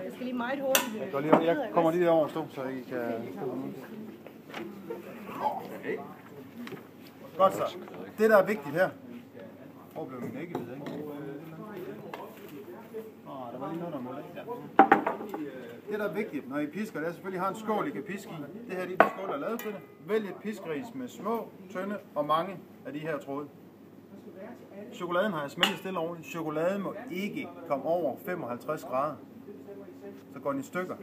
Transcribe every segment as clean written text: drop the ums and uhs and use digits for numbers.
Jeg skal lige meget hurtigt. Jeg kommer lige over og stå, så I kan... Godt så. Det der er vigtigt her. Hvor blev min ikke ved, ikke? Der var lige noget, der måtte. Ja. Det der er vigtigt, når I pisker, det er selvfølgelig har en skål, I kan piske i. Det her er de skål, der er lavet til det. Vælg et piskeris med små, tynde og mange af de her tråde. Chokoladen har jeg smeltet stille ordentligt. Chokoladen må ikke komme over 55 grader. Så går den i stykker.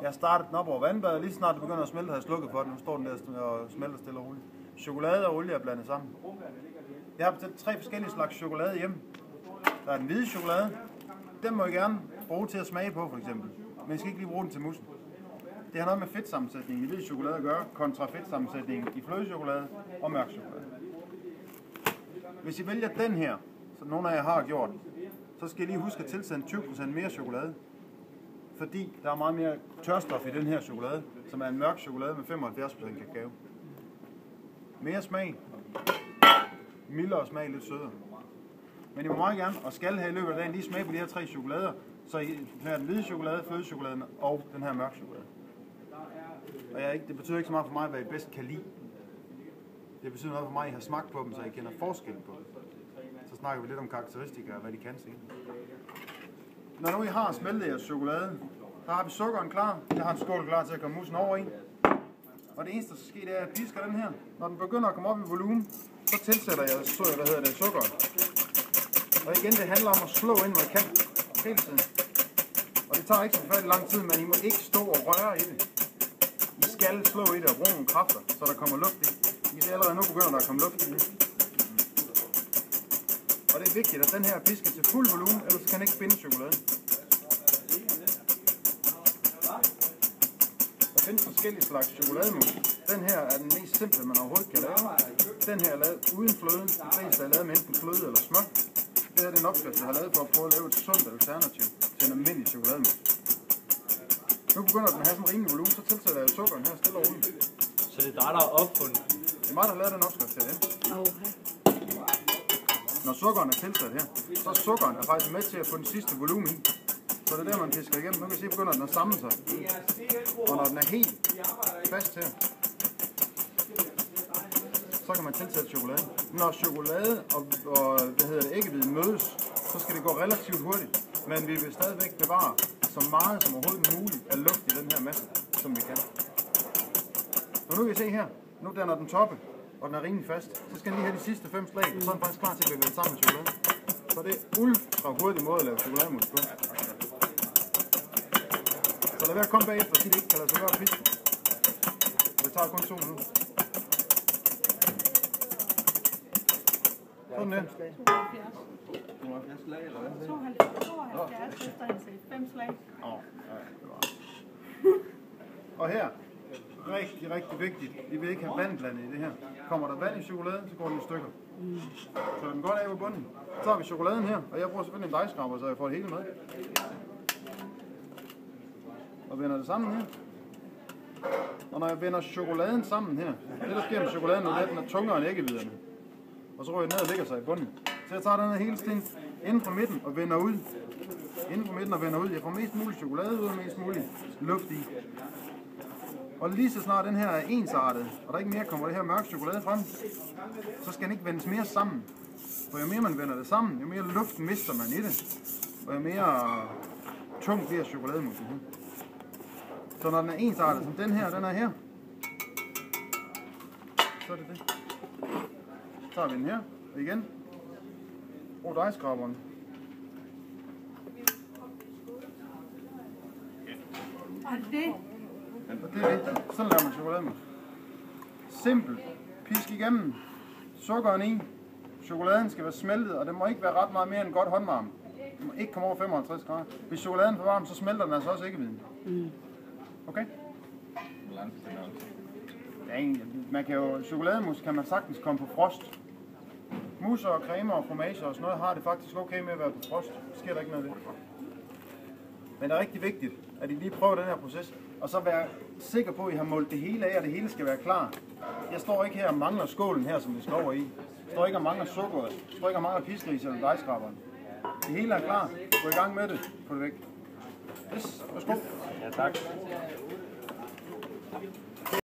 Jeg har startet den op over vandbadet, lige snart det begynder at smelte, har jeg slukket for den. Nu står den der og smelter stille og roligt. Chokolade og olie er blandet sammen. Jeg har bestilt 3 forskellige slags chokolade hjemme. Der er den hvide chokolade. Den må I gerne bruge til at smage på, for eksempel. Men I skal ikke lige bruge den til mussen. Det har noget med fedtsammensætningen i hvid chokolade at gøre, kontra fedtsammensætningen i flødechokolade og mørk chokolade. Hvis I vælger den her, som nogle af jer har gjort, så skal I lige huske at tilsætte 20% mere chokolade. Fordi der er meget mere tørstof i den her chokolade, som er en mørk chokolade med 75% kakao. Mere smag, mildere smag, lidt sødere. Men I må meget gerne, og skal have i løbet af dagen, lige smage på de her 3 chokolader, så I smager den hvide chokolade, flødechokoladen og den her mørk chokolade. Og det betyder ikke så meget for mig, hvad I bedst kan lide. Det betyder noget for mig, at I har smagt på dem, så I kender forskel på dem. Så snakker vi lidt om karakteristika og hvad de kan se. Når nu I har smeltet jeres chokolade, så har vi sukkeren klar. Jeg har en skål klar til at komme mussen over i. Og det eneste, der skal ske, det er, at jeg pisker den her. Når den begynder at komme op i volumen, så tilsætter jeg sukkeren. Og igen, det handler om at slå ind, hvor I kan. Hele tiden. Og det tager ikke så forfærdeligt lang tid, men I må ikke stå og røre i det. I skal slå i det og bruge nogle kræfter, så der kommer luft i. I kan allerede nu begynder der at komme luft i det. Og det er vigtigt, at den her er pisket til fuld volumen, ellers kan den ikke binde chokoladen. Der findes forskellige slags chokolademus. Den her er den mest simple, man overhovedet kan lave. Den her er lavet uden fløde. De fleste er lavet med enten fløde eller smør. Det her er en opskrift, jeg har lavet for at prøve at lave et sundt alternativ til en almindelig chokolademus. Nu begynder den at have sådan en rimelig volumen, så tilsætter jeg sukkeren her stille og roligt. Så det er dig, der har opfundet? Det er mig, der har lavet den opskrift her. Når sukkeren er tilsat her, så er sukkeren faktisk med til at få den sidste volumen i. Så det er der, man pisker igennem. Nu kan I se, at begynder den at samle sig. Og når den er helt fast her, så kan man tilsætte chokolade. Når chokolade og æggehvide mødes, så skal det gå relativt hurtigt. Men vi vil stadigvæk bevare så meget som overhovedet muligt af luft i den her masse, som vi kan. Så nu kan I se her, nu danner den toppe, og den er rimelig fast. Så skal den lige have de sidste 5 slag, og så er den faktisk klar til at bevæge sammen med chokolade. Så det er ultra hurtig måde at lave chokolademus på. Så lad være at komme bagefter og sige, at det ikke kan lade sig gøre at piske. Det tager kun 2 minutter. Sådan der. 72 slag, eller hvad? 72 efter han sagde 5 slag. Og her, rigtig vigtigt, I vil ikke have vand blandet i det her. Kommer der vand i chokoladen, så går den i stykker. Så den godt af på bunden. Så tager vi chokoladen her, og jeg bruger selvfølgelig en dejskraber, så jeg får det hele med. Og vender det sammen her. Og når jeg vender chokoladen sammen her, det der sker med chokoladen, er, at den er tungere end æggehviderne. Og så ryger den ned og lægger sig i bunden. Så jeg tager den her hele tiden inden fra midten og vender ud. Inden fra midten og vender ud. Jeg får mest muligt chokolade ud og mest muligt luft i. Og lige så snart den her er ensartet, og der ikke mere kommer det her mørke chokolade frem, så skal den ikke vendes mere sammen. For jo mere man vender det sammen, jo mere luft mister man i det. Og jo mere tung bliver chokolademusen her. Så når den er ensartet, som den er her, så er det det. Så tager vi den her, og igen, brug dejskraberen. Og det er det. Sådan laver man chokolademus. Simpelt. Pisk igennem. Sukkeren i. Chokoladen skal være smeltet, og det må ikke være ret meget mere end godt håndvarme. Det må ikke komme over 55 grader. Hvis chokoladen er for varm, så smelter den altså også ikke viden. Okay? Ja, man kan jo, chokolademus kan man sagtens komme på frost. Musser og cremer og fromage og sådan noget har det faktisk okay med at være på frost. Det sker der ikke noget ved. Men det er rigtig vigtigt, at I lige prøver den her proces, og så være sikker på, at I har målt det hele af, og det hele skal være klar. Jeg står ikke her og mangler skålen her, som vi skal over i. står ikke og mangler sukkeret, står ikke og mangler piskeris eller dejskraberen. Det hele er klar. Gå i gang med det. Få det væk. Yes, værsgo. Ja, tak.